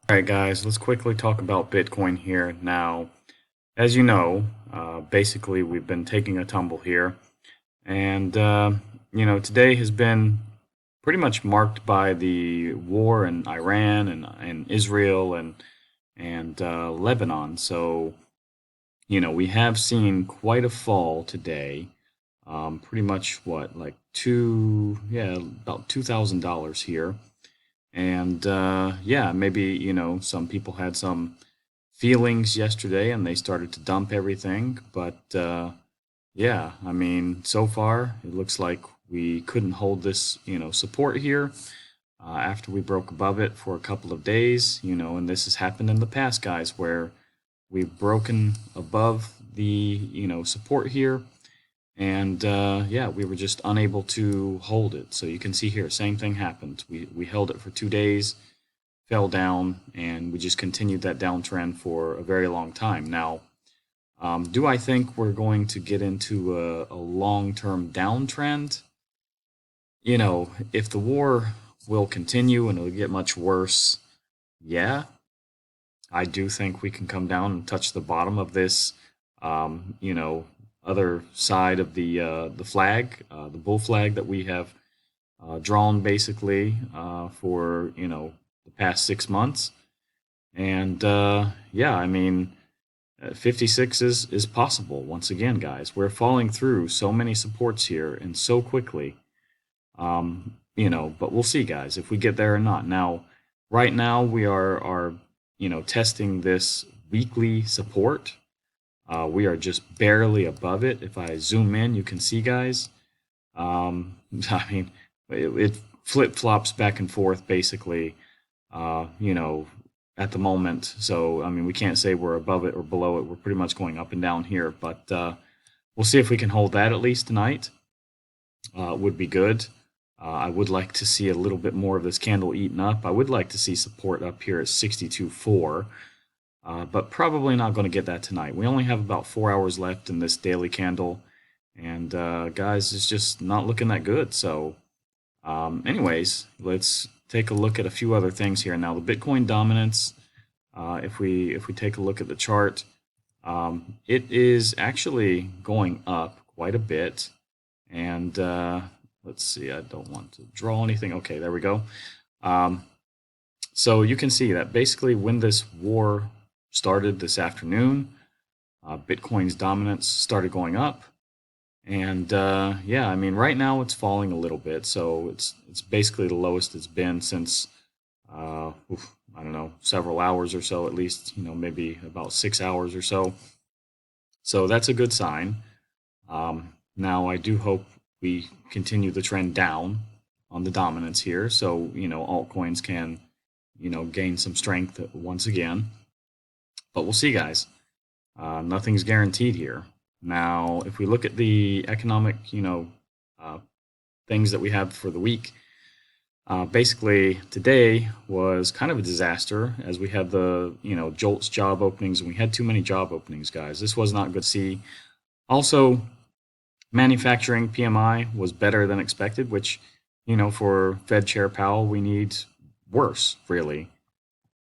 All right, guys, let's quickly talk about Bitcoin here. Now, as you know, basically we've been taking a tumble here. And, today has been pretty much marked by the war in Iran and Israel and Lebanon. So, we have seen quite a fall today. Pretty much what, like about $2,000 here. And yeah, maybe, some people had some feelings yesterday and they started to dump everything. But yeah, I mean, so far it looks like we couldn't hold this, support here after we broke above it for a couple of days, and this has happened in the past, guys, where we've broken above the, support here and yeah, we were just unable to hold it. So you can see here, same thing happened. We held it for 2 days, fell down, and we just continued that downtrend for a very long time. Now, do I think we're going to get into a long-term downtrend? If the war will continue and it'll get much worse, yeah, I do think we can come down and touch the bottom of this, other side of the flag, the bull flag that we have drawn basically for the past 6 months. And yeah, I mean, 56 is possible. Once again, guys, we're falling through so many supports here and so quickly. But we'll see, guys, if we get there or not. Now, right now we are testing this weekly support. We are just barely above it. If I zoom in, you can see, guys. I mean, it flip-flops back and forth basically, at the moment. So, I mean, we can't say we're above it or below it. We're pretty much going up and down here. But we'll see if we can hold that at least tonight. Would be good. I would like to see a little bit more of this candle eaten up. I would like to see support up here at 62.4. But probably not going to get that tonight. We only have about 4 hours left in this daily candle, and guys, it's just not looking that good. So, anyways, let's take a look at a few other things here. Now, the Bitcoin dominance. If we take a look at the chart, it is actually going up quite a bit. And let's see. I don't want to draw anything. Okay, there we go. So you can see that basically when this war started this afternoon, Bitcoin's dominance started going up, and yeah, I mean, right now it's falling a little bit, so it's basically the lowest it's been since I don't know, several hours or so, at least, maybe about 6 hours or so. So that's a good sign. Now I do hope we continue the trend down on the dominance here, so altcoins can gain some strength once again. But we'll see, guys. Nothing's guaranteed here. Now, if we look at the economic, things that we have for the week, basically today was kind of a disaster as we had the, JOLTS job openings, and we had too many job openings, guys. This was not good to see. Also, manufacturing PMI was better than expected, which, for Fed Chair Powell, we need worse, really.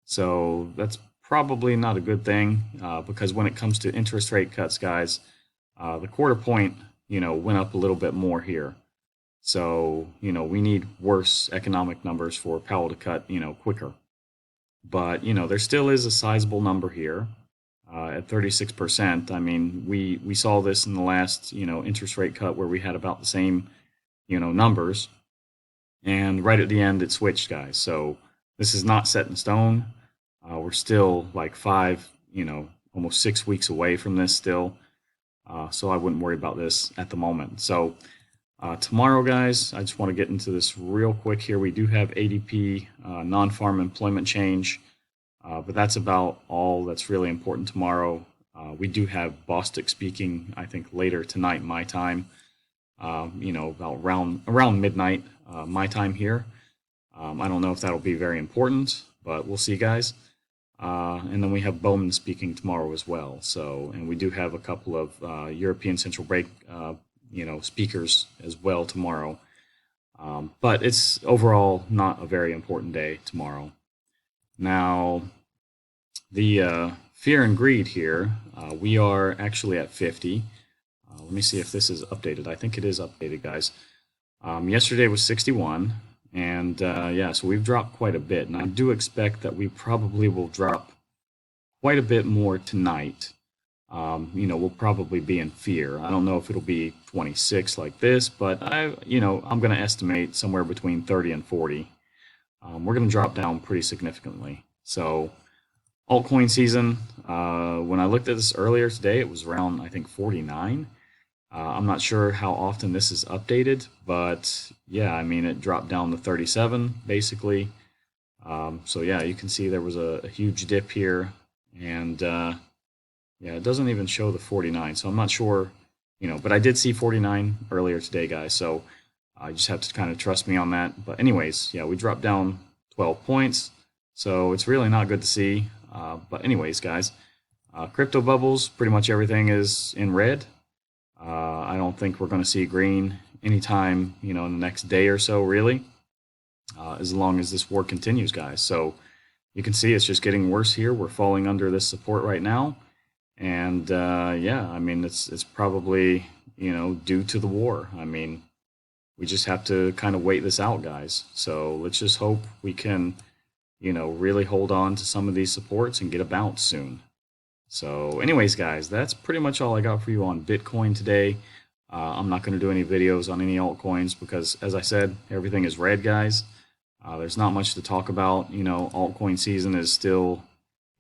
So that's probably not a good thing because when it comes to interest rate cuts, guys, the quarter point, went up a little bit more here. So, we need worse economic numbers for Powell to cut, quicker. But, there still is a sizable number here at 36%. I mean, we saw this in the last, interest rate cut where we had about the same, numbers. And right at the end, it switched, guys. So this is not set in stone. We're still like almost 6 weeks away from this still. So I wouldn't worry about this at the moment. So tomorrow, guys, I just want to get into this real quick here. We do have ADP, non-farm employment change, but that's about all that's really important tomorrow. We do have Bostic speaking, I think, later tonight, my time, about around midnight, my time here. I don't know if that'll be very important, but we'll see, guys. And then we have Bowman speaking tomorrow as well. So, and we do have a couple of European Central Bank, speakers as well tomorrow. But it's overall not a very important day tomorrow. Now, the fear and greed here, we are actually at 50. Let me see if this is updated. I think it is updated, guys. Yesterday was 61, and yeah, so we've dropped quite a bit, and I do expect that we probably will drop quite a bit more tonight. We'll probably be in fear. I don't know if it'll be 26 like this, but I'm going to estimate somewhere between 30 and 40. We're going to drop down pretty significantly. So altcoin season, when I looked at this earlier today, it was around, I think, 49. I'm not sure how often this is updated, but yeah, I mean, it dropped down to 37 basically. So yeah, you can see there was a huge dip here, and yeah, it doesn't even show the 49, so I'm not sure, but I did see 49 earlier today, guys, so you just have to kind of trust me on that. But anyways, yeah, we dropped down 12 points, so it's really not good to see. But anyways, guys, crypto bubbles, pretty much everything is in red. I don't think we're going to see green anytime, in the next day or so, really, as long as this war continues, guys. So you can see it's just getting worse here. We're falling under this support right now. And yeah, I mean, it's probably, due to the war. I mean, we just have to kind of wait this out, guys. So let's just hope we can, really hold on to some of these supports and get a bounce soon. So anyways, guys, that's pretty much all I got for you on Bitcoin today. I'm not going to do any videos on any altcoins because, as I said, everything is red, guys. There's not much to talk about. Altcoin season is still,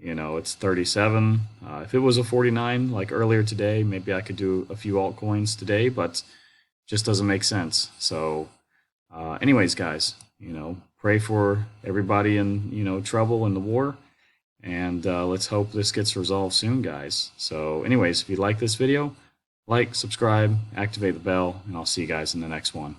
it's 37. If it was a 49 like earlier today, maybe I could do a few altcoins today, but just doesn't make sense. So anyways, guys, pray for everybody in, trouble in the war. And let's hope this gets resolved soon, guys. So anyways, if you like this video, like, subscribe, activate the bell, and I'll see you guys in the next one.